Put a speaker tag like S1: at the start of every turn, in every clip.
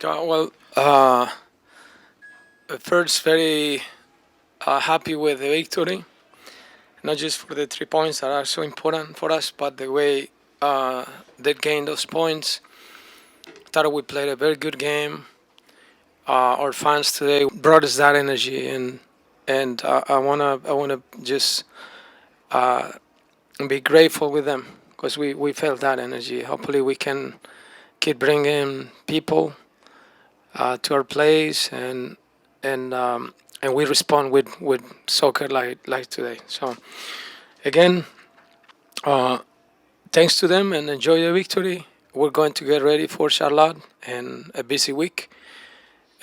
S1: Well, first, very happy with the victory, not just for the 3 points that are so important for us, but the way they gained those points. Thought we played a very good game. Our fans today brought us that energy, and I wanna just uh, be grateful with them because we felt that energy. Hopefully, we can keep bringing people to our place and we respond with soccer like today. So again, uh, thanks to them and enjoy the victory. We're going to get ready for Charlotte and a busy week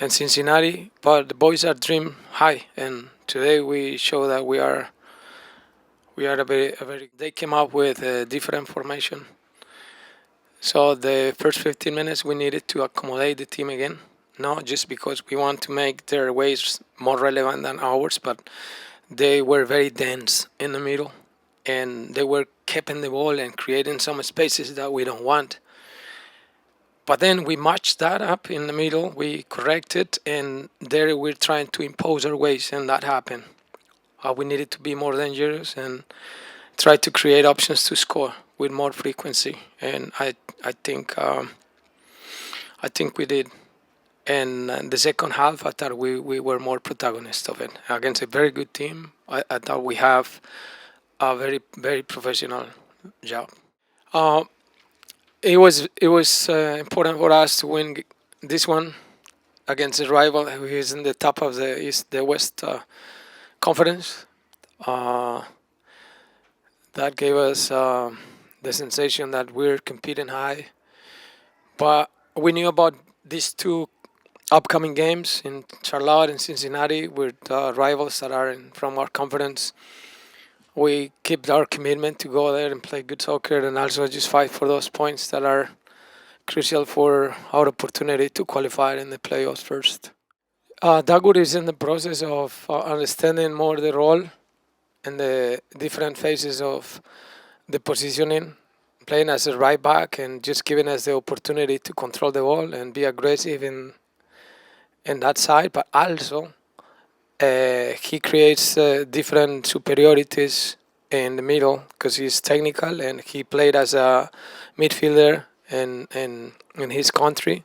S1: and Cincinnati, but the boys are dream high, and today we show that we are a very. They came up with a different formation. So the first 15 minutes we needed to accommodate the team again, not just because we want to make their ways more relevant than ours, but they were very dense in the middle, and they were keeping the ball and creating some spaces that we don't want. But then we matched that up in the middle, we corrected, and there we're trying to impose our ways, and that happened. We needed to be more dangerous and try to create options to score with more frequency, and I think we did. And the second half, I thought we were more protagonists of it against a very good team. I thought we have a very professional job. Uh, it was important for us to win this one against a rival who is in the top of the West Conference. Uh, that gave us the sensation that we're competing high. But we knew about these two upcoming games in Charlotte and Cincinnati with rivals that are from our conference. We keep our commitment to go there and play good soccer and also just fight for those points that are crucial for our opportunity to qualify in the playoffs first. DAGUR is in the process of understanding more the role and the different phases of the positioning, playing as a right back and just giving us the opportunity to control the ball and be aggressive in that side, but also he creates different superiorities in the middle because he's technical and he played as a midfielder in his country.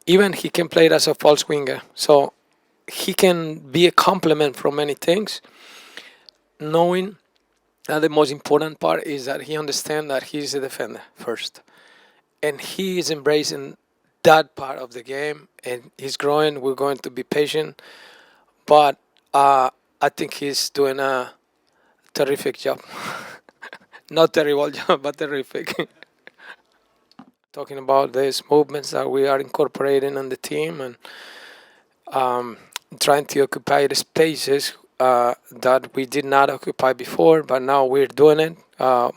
S1: Even he can play as a false winger, so he can be a complement from many things. Knowing that the most important part is that he understands that he's a defender first, and he is embracing that part of the game, and he's growing. We're going to be patient, but I think he's doing a terrific job. Not terrible job, but terrific. Talking about these movements that we are incorporating on the team and trying to occupy the spaces that we did not occupy before, but now we're doing it.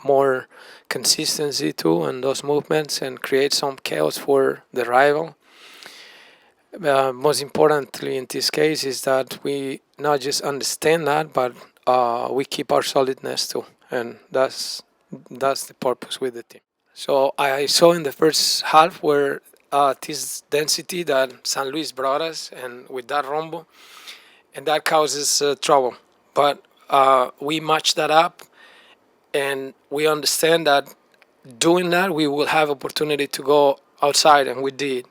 S1: More consistency too in those movements and create some chaos for the rival. Most importantly in this case is that we not just understand that, but we keep our solidness too, and that's the purpose with the team. So I saw in the first half where this density that San Luis brought us, and with that rombo, and that causes trouble. But we match that up, and we understand that doing that we will have opportunity to go outside, and we did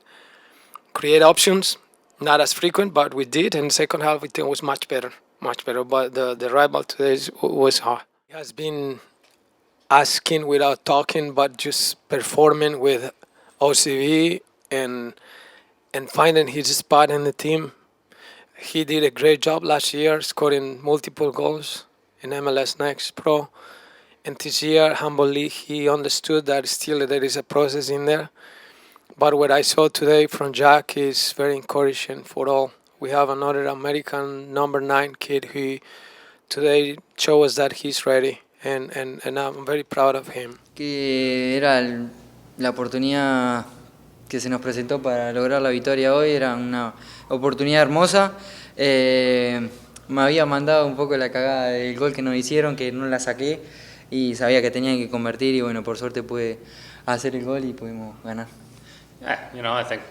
S1: create options, not as frequent, but we did. And second half, I think it was much better, much better. But the rival today was hard. He has been asking without talking, but just performing with OCV and finding his spot in the team. He did a great job last year, scoring multiple goals in MLS Next Pro. And this year, humbly, he understood that still there is a process in there. But what I saw today from Jack is very encouraging for all. We have another American number 9 kid who today showed us that he's ready, and I'm very proud of him.
S2: Que era la oportunidad que se nos presentó para lograr la victoria hoy, era una oportunidad hermosa. Me había mandado un poco la cagada del gol que nos hicieron, que no la saqué y sabía que tenían que convertir y bueno, por suerte pude hacer el gol y pudimos ganar.
S3: Yeah, I think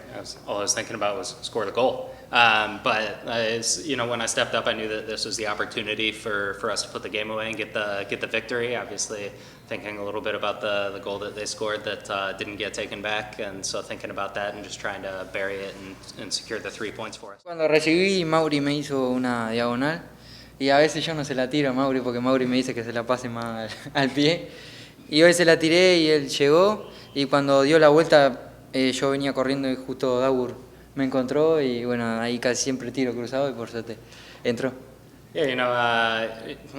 S3: all I was thinking about was score the goal. But when I stepped up, I knew that this was the opportunity for us to put the game away and get the victory. Obviously, thinking a little bit about the goal that they scored that didn't get taken back, and so thinking about that and just trying to bury it and secure the 3 points for us.
S2: Cuando recibí, Mauri me hizo una diagonal y a veces yo no se la tiro a Mauri porque Mauri me dice que se la pase más al pie. Y hoy se la tiré y él llegó y cuando dio la vuelta yo venía corriendo y justo DAGUR me encontró y bueno, ahí casi siempre tiro cruzado y por suerte entró.
S3: Yeah,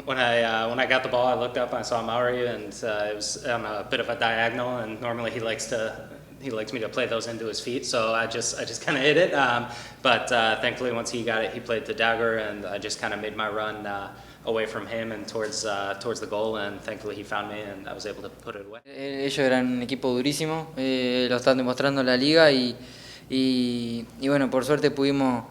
S3: when I got the ball, I looked up and I saw Mauri, and it was on a bit of a diagonal. And normally he likes me to play those into his feet, so I just kind of hit it. But thankfully, once he got it, he played to DAGUR, and I just kind of made my run away from him and towards the goal. And thankfully, he found me, and I was able to put it away.
S2: Ellos eran un equipo durísimo, lo están demostrando en la liga y bueno, por suerte pudimos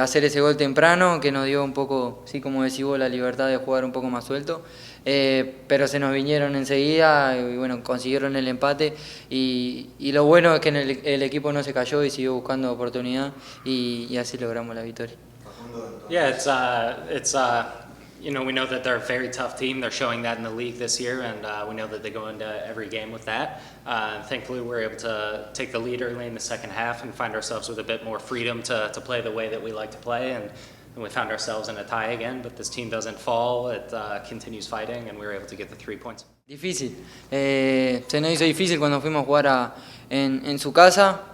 S2: hacer ese gol temprano que nos dio un poco, sí, como decís vos, la libertad de jugar un poco más suelto, pero se nos vinieron enseguida y bueno, consiguieron el empate y lo bueno es que el equipo no se cayó y siguió buscando oportunidad y así logramos la victoria.
S3: Yeah, we know that they're a very tough team. They're showing that in the league this year, and we know that they go into every game with that. Thankfully, we were able to take the lead early in the second half and find ourselves with a bit more freedom to play the way that we like to play, and we found ourselves in a tie again, but this team doesn't fall. It continues fighting, and we were able to get the 3 points.
S2: Difícil. Se nos hizo difícil cuando fuimos a jugar en su casa.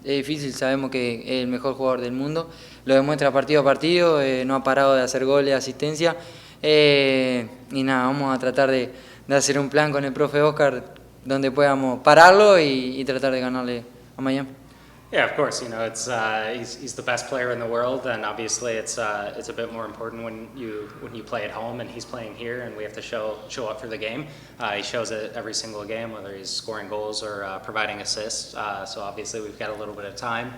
S2: Es difícil, sabemos que es el mejor jugador del mundo, lo demuestra partido a partido, no ha parado de hacer goles, asistencia, y nada, vamos a tratar de hacer un plan con el profe Oscar donde podamos pararlo y tratar de ganarle a Miami.
S3: Yeah, of course. He's the best player in the world, and obviously it's a bit more important when you play at home, and he's playing here, and we have to show up for the game. He shows it every single game, whether he's scoring goals or providing assists. So obviously we've got a little bit of time.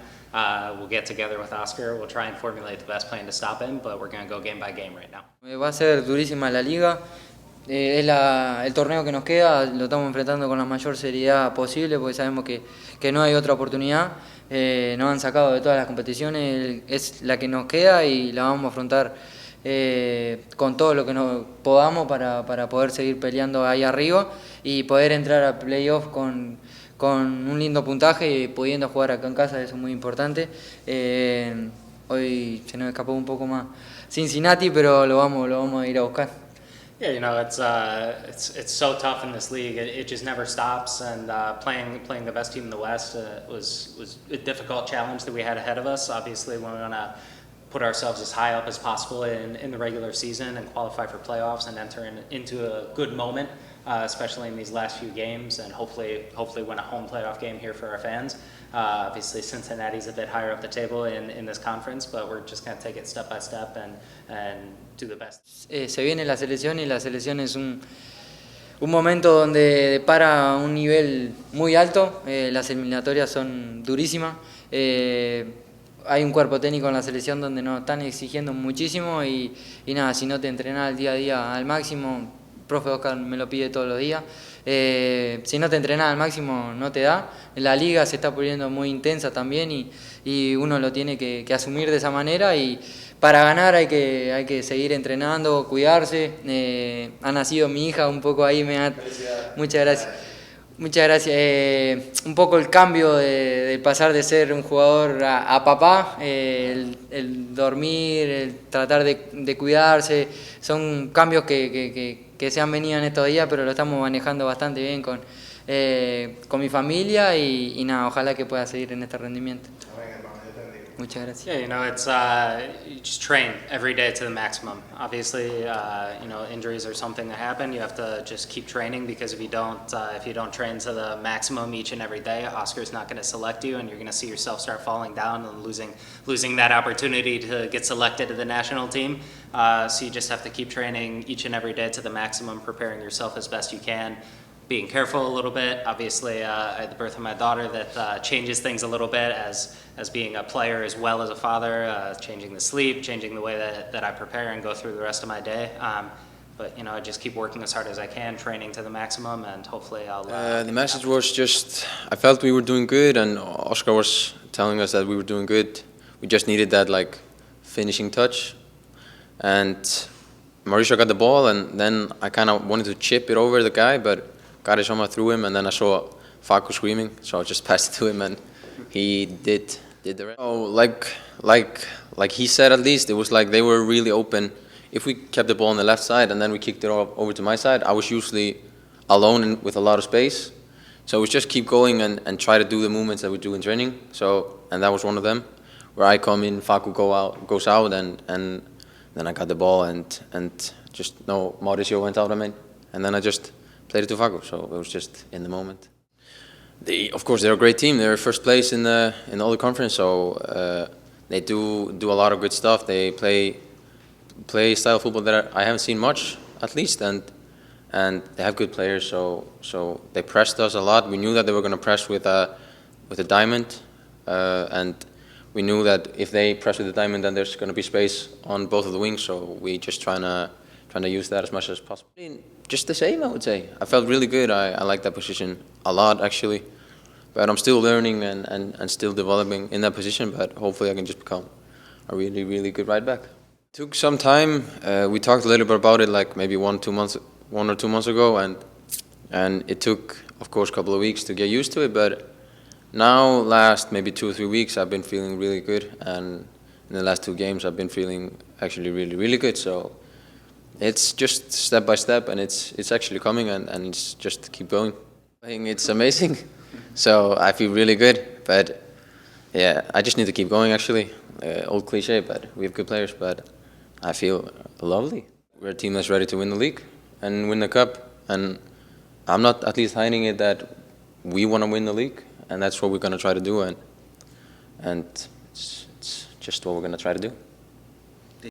S3: We'll get together with Oscar. We'll try and formulate the best plan to stop him, but we're going to go game by game right now.
S2: Va a ser durísima la liga. Es el torneo que nos queda, lo estamos enfrentando con la mayor seriedad posible porque sabemos que no hay otra oportunidad. Nos han sacado de todas las competiciones, es la que nos queda y la vamos a afrontar con todo lo que nos podamos para poder seguir peleando ahí arriba y poder entrar a playoff con un lindo puntaje y pudiendo jugar acá en casa, eso es muy importante. Hoy se nos escapó un poco más Cincinnati, pero lo vamos a ir a buscar.
S3: Yeah, it's so tough in this league. It just never stops, and playing the best team in the West was a difficult challenge that we had ahead of us. Obviously, we want to put ourselves as high up as possible in the regular season and qualify for playoffs and enter into a good moment, especially in these last few games, and hopefully win a home playoff game here for our fans. Obviously, Cincinnati's a bit higher up the table in this conference, but we're just going to take it step by step and do the best.
S2: Se viene la selección y la selección es un momento donde para un nivel muy alto, las eliminatorias son durísimas. Hay un cuerpo técnico en la selección donde nos están exigiendo muchísimo y nada, si no te entrenás día a día al máximo, el profe Oscar me lo pide todos los días, si no te entrenás al máximo no te da. La liga se está poniendo muy intensa también y uno lo tiene que asumir de esa manera y para ganar hay que seguir entrenando, cuidarse. Ha nacido mi hija un poco ahí, muchas gracias. Muchas gracias. Un poco el cambio de pasar de ser un jugador a papá, el dormir, el tratar de cuidarse, son cambios que se han venido en estos días, pero lo estamos manejando bastante bien con mi familia y nada, ojalá que pueda seguir en este rendimiento. Muchas gracias.
S3: Yeah, it's you just train every day to the maximum. Obviously, injuries are something that happen. You have to just keep training because if you don't train to the maximum each and every day, Oscar's not going to select you, and you're going to see yourself start falling down and losing that opportunity to get selected to the national team. So you just have to keep training each and every day to the maximum, preparing yourself as best you can. Being careful a little bit. Obviously, at the birth of my daughter, that changes things a little bit as being a player as well as a father, changing the sleep, changing the way that I prepare and go through the rest of my day. But I just keep working as hard as I can, training to the maximum, and hopefully I'll.
S4: The message was just, I felt we were doing good, and Oscar was telling us that we were doing good. We just needed that like finishing touch, and Mauricio got the ball, and then I kind of wanted to chip it over the guy, but Garisoma threw him, and then I saw Facu screaming, so I just passed it to him, and he did the rest. Oh, like he said, at least it was like they were really open. If we kept the ball on the left side and then we kicked it over to my side, I was usually alone with a lot of space. So it was just keep going and try to do the movements that we do in training. And that was one of them, where I come in, Facu goes out, and then I got the ball and just no, Mauricio went out, and then I just played it to Facu. So it was just in the moment. Of course, they're a great team. They're first place in all the conference, so they do a lot of good stuff. They play style of football that I haven't seen much, at least, and they have good players. So they pressed us a lot. We knew that they were going to press with a diamond, and we knew that if they press with the diamond, then there's going to be space on both of the wings. So we just trying to use that as much as possible. Just the same, I would say. I felt really good. I like that position a lot, actually. But I'm still learning and still developing in that position. But hopefully I can just become a really, really good right back. It took some time. We talked a little bit about it, like maybe 1 or 2 months ago, and it took, of course, a couple of weeks to get used to it. But now, last maybe 2 or 3 weeks, I've been feeling really good, and in the last 2 games, I've been feeling actually really, really good. So it's just step by step, and it's actually coming, and it's just keep going. I think it's amazing. So I feel really good, but yeah, I just need to keep going. Actually, old cliche, but we have good players. But I feel lovely. We're a team that's ready to win the league and win the cup, and I'm not at least hiding it that we want to win the league, and that's what we're going to try to do, and it's just what we're going to try to do.